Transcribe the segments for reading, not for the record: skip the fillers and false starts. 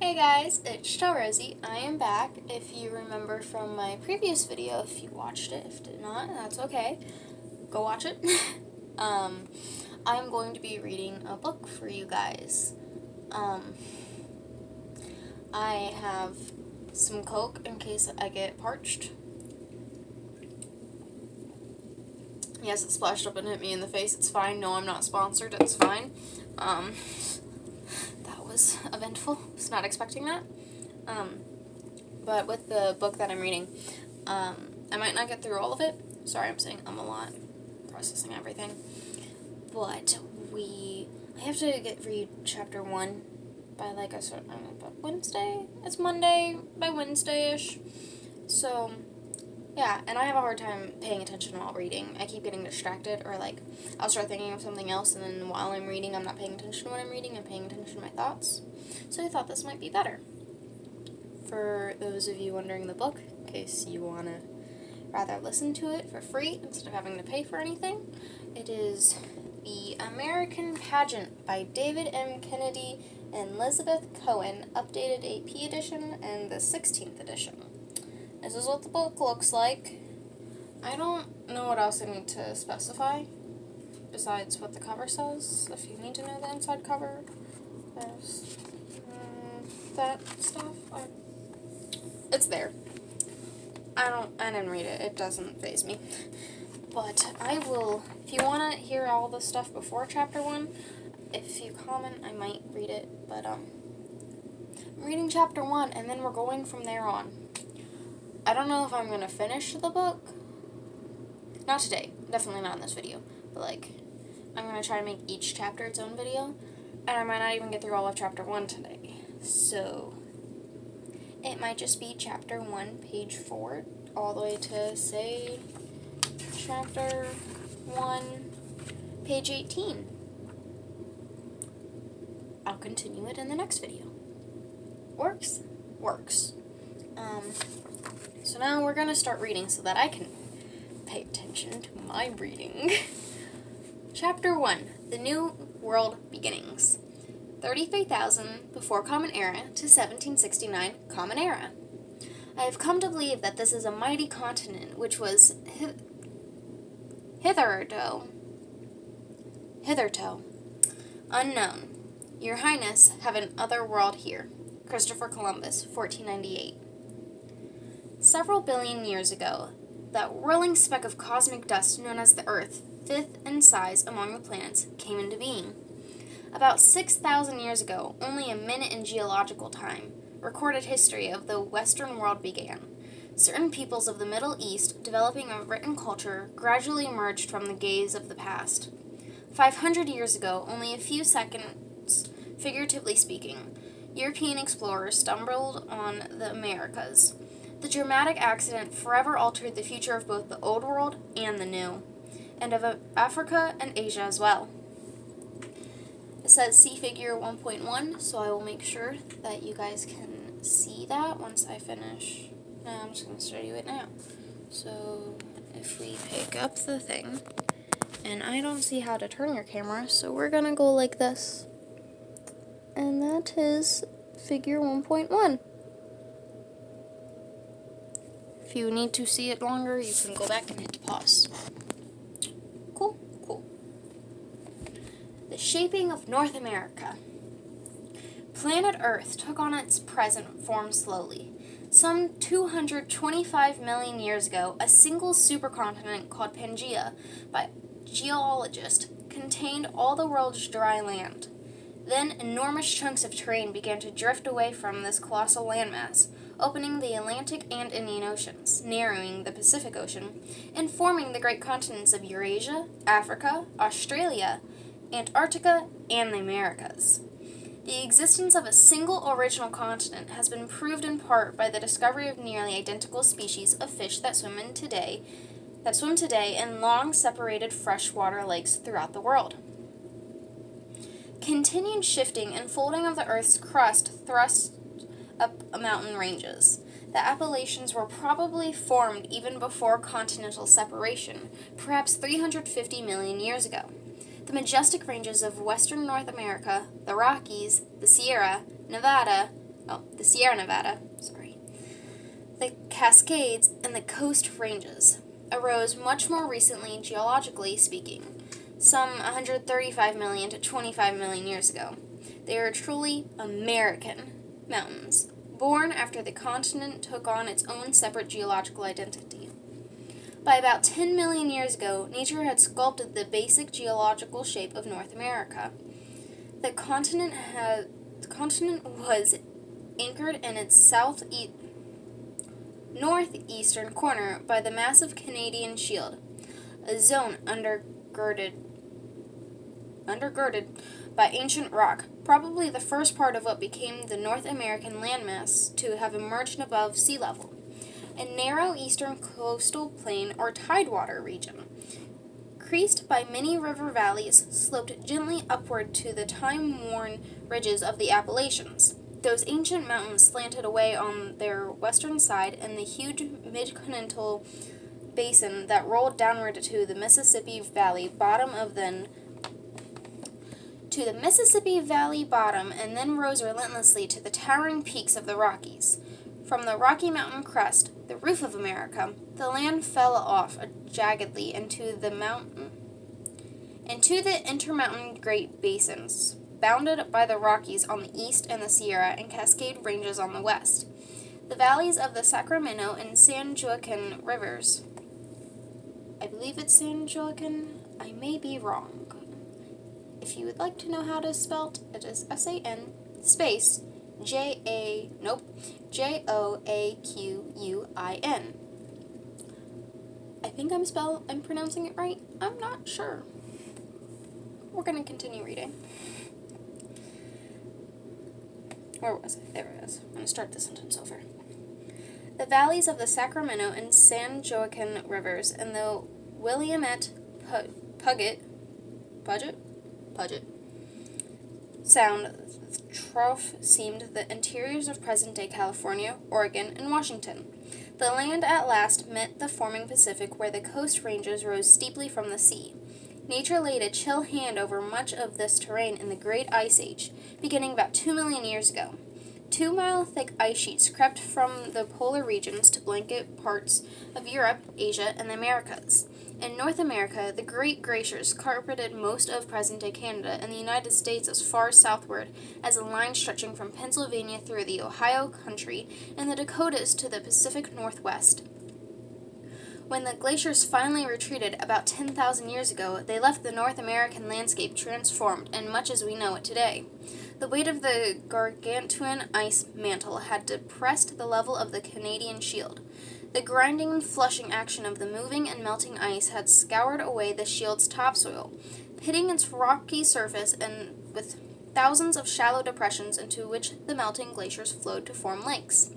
Hey guys, it's Rosie. I am back. If you remember from my previous video, if you watched it, if did not, that's okay. Go watch it. I'm going to be reading a book for you guys. I have some Coke in case I get parched. Yes, it splashed up and hit me in the face. It's fine. No, I'm not sponsored. It's fine. That was eventful. Was not expecting that. But with the book that I'm reading, I might not get through all of it. Sorry, I'm saying a lot. Processing everything. But I have to read chapter 1 by Wednesday? It's Monday, by Wednesday-ish. So, yeah, and I have a hard time paying attention while reading. I keep getting distracted, or I'll start thinking of something else, and then while I'm reading, I'm not paying attention to what I'm reading, I'm paying attention to my thoughts. So I thought this might be better. For those of you wondering the book, in case you want to rather listen to it for free instead of having to pay for anything, it is The American Pageant by David M. Kennedy and Elizabeth Cohen, updated AP edition and the 16th edition. This is what the book looks like. I don't know what else I need to specify besides what the cover says. If you need to know the inside cover, there's that stuff. It's there. I didn't read it. It doesn't faze me. But I will, if you want to hear all the stuff before chapter 1, if you comment, I might read it. But I'm reading chapter 1, and then we're going from there on. I don't know if I'm going to finish the book. Not today. Definitely not in this video. But, I'm going to try to make each chapter its own video. And I might not even get through all of chapter 1 today. So, it might just be chapter 1, page 4, all the way to, say, chapter 1, page 18. I'll continue it in the next video. Works? Works. So now we're going to start reading so that I can pay attention to my reading. Chapter 1, The New World Beginnings. 33,000 before Common Era to 1769 Common Era. I have come to believe that this is a mighty continent which was hitherto unknown. Your Highness have an other world here. Christopher Columbus, 1498. Several billion years ago, that whirling speck of cosmic dust known as the Earth, fifth in size among the planets, came into being. About 6,000 years ago, only a minute in geological time, recorded history of the Western world began. Certain peoples of the Middle East, developing a written culture, gradually emerged from the gaze of the past. 500 years ago, only a few seconds, figuratively speaking, European explorers stumbled on the Americas. The dramatic accident forever altered the future of both the Old World and the New, and of Africa and Asia as well. It says see figure 1.1, so I will make sure that you guys can see that once I finish. I'm just going to show you it now. So if we pick up the thing, and I don't see how to turn your camera, so we're going to go like this. And that is figure 1.1. If you need to see it longer, you can go back and hit pause. Cool. The shaping of North America. Planet Earth took on its present form slowly. Some 225 million years ago, a single supercontinent called Pangaea, by geologists, contained all the world's dry land. Then enormous chunks of terrain began to drift away from this colossal landmass, opening the Atlantic and Indian Oceans, narrowing the Pacific Ocean, and forming the great continents of Eurasia, Africa, Australia, Antarctica, and the Americas. The existence of a single original continent has been proved in part by the discovery of nearly identical species of fish that swim today in long separated freshwater lakes throughout the world. Continued shifting and folding of the Earth's crust thrust up mountain ranges. The Appalachians were probably formed even before continental separation, perhaps 350 million years ago. The majestic ranges of western North America, the Rockies, the Sierra, Nevada, the Sierra Nevada, the Cascades, and the Coast Ranges arose much more recently, geologically speaking, some 135 million to 25 million years ago. They are truly American mountains, born after the continent took on its own separate geological identity. By about 10 million years ago, nature had sculpted the basic geological shape of North America. The continent was anchored in its northeastern corner by the massive Canadian Shield, a zone undergirded by ancient rock, probably the first part of what became the North American landmass to have emerged above sea level. A narrow eastern coastal plain or tidewater region, creased by many river valleys, sloped gently upward to the time-worn ridges of the Appalachians. Those ancient mountains slanted away on their western side in the huge mid-continental basin that rolled downward to the Mississippi Valley bottom and then rose relentlessly to the towering peaks of the Rockies. From the Rocky Mountain crest, the roof of America, the land fell off jaggedly into the intermountain Great Basins, bounded by the Rockies on the east and the Sierra and Cascade Ranges on the west. The valleys of the Sacramento and San Joaquin rivers. I believe it's San Joaquin. I may be wrong. If you would like to know how to spell it is S-A-N space Joaquin. I think I'm pronouncing it right. I'm not sure. We're going to continue reading. Where was it? There it is. I'm going to start the sentence over. The valleys of the Sacramento and San Joaquin rivers and the Willamette Puget Sound trough seemed the interiors of present-day California, Oregon, and Washington. The land at last met the forming Pacific where the coast ranges rose steeply from the sea. Nature laid a chill hand over much of this terrain in the Great Ice Age, beginning about 2 million years ago. 2-mile-thick ice sheets crept from the polar regions to blanket parts of Europe, Asia, and the Americas. In North America, the Great Glaciers carpeted most of present-day Canada and the United States as far southward as a line stretching from Pennsylvania through the Ohio country and the Dakotas to the Pacific Northwest. When the glaciers finally retreated about 10,000 years ago, they left the North American landscape transformed and much as we know it today. The weight of the gargantuan ice mantle had depressed the level of the Canadian Shield. The grinding and flushing action of the moving and melting ice had scoured away the shield's topsoil, pitting its rocky surface and with thousands of shallow depressions into which the melting glaciers flowed to form lakes.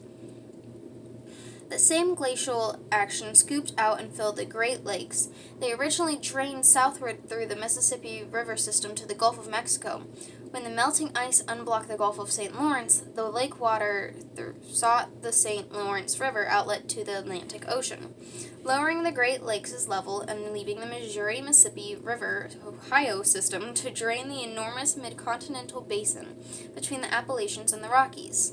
The same glacial action scooped out and filled the Great Lakes. They originally drained southward through the Mississippi River system to the Gulf of Mexico. When the melting ice unblocked the Gulf of St. Lawrence, the lake water sought the St. Lawrence River outlet to the Atlantic Ocean, lowering the Great Lakes' level and leaving the Missouri-Mississippi River Ohio system to drain the enormous mid-continental basin between the Appalachians and the Rockies.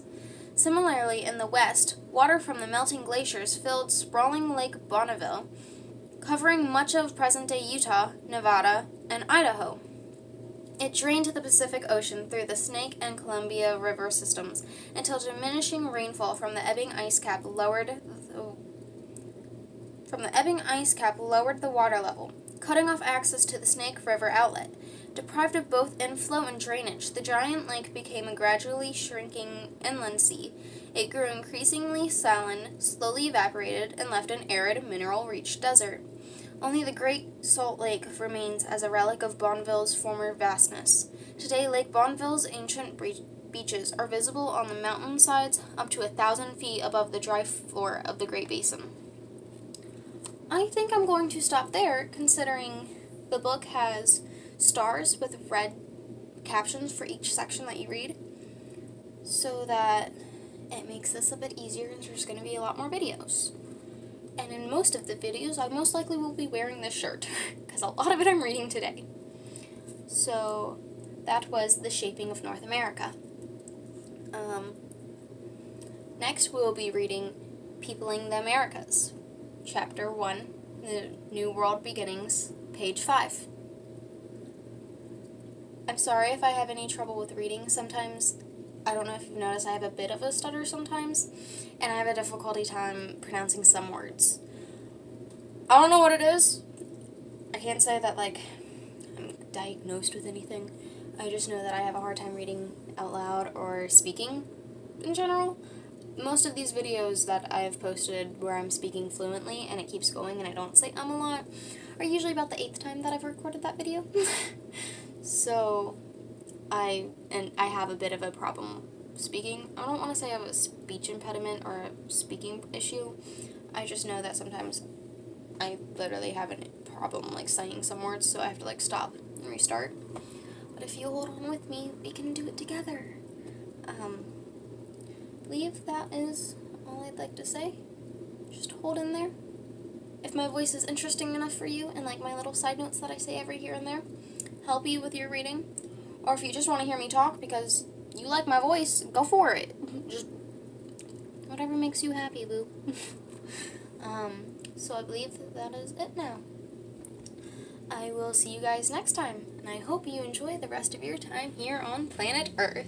Similarly, in the west, water from the melting glaciers filled sprawling Lake Bonneville, covering much of present-day Utah, Nevada, and Idaho. It drained to the Pacific Ocean through the Snake and Columbia River systems until diminishing rainfall from the ebbing ice cap lowered the water level, cutting off access to the Snake River outlet. Deprived of both inflow and drainage, the giant lake became a gradually shrinking inland sea. It grew increasingly sullen, slowly evaporated, and left an arid, mineral-rich desert. Only the Great Salt Lake remains as a relic of Bonneville's former vastness. Today, Lake Bonneville's ancient beaches are visible on the mountainsides up to 1,000 feet above the dry floor of the Great Basin. I think I'm going to stop there, considering the book has stars with red captions for each section that you read, so that it makes this a bit easier and there's going to be a lot more videos. And in most of the videos, I most likely will be wearing this shirt, because a lot of it I'm reading today. So, that was The Shaping of North America. Next, we'll be reading Peopling the Americas, Chapter 1, The New World Beginnings, page 5. I'm sorry if I have any trouble with reading. Sometimes, I don't know if you've noticed, I have a bit of a stutter sometimes, and I have a difficulty time pronouncing some words. I don't know what it is. I can't say that, like, I'm diagnosed with anything. I just know that I have a hard time reading out loud or speaking in general. Most of these videos that I've posted where I'm speaking fluently and it keeps going and I don't say a lot are usually about the 8th time that I've recorded that video. So, I have a bit of a problem speaking. I don't want to say I have a speech impediment or a speaking issue. I just know that sometimes I literally have a problem, like, saying some words, so I have to, like, stop and restart. But if you hold on with me, we can do it together. I believe that is all I'd like to say. Just hold in there. If my voice is interesting enough for you, and, like, my little side notes that I say every here and there help you with your reading, or if you just want to hear me talk because you like my voice, go for it. Just whatever makes you happy, boo. So I believe that is it now. I will see you guys next time, and I hope you enjoy the rest of your time here on planet Earth.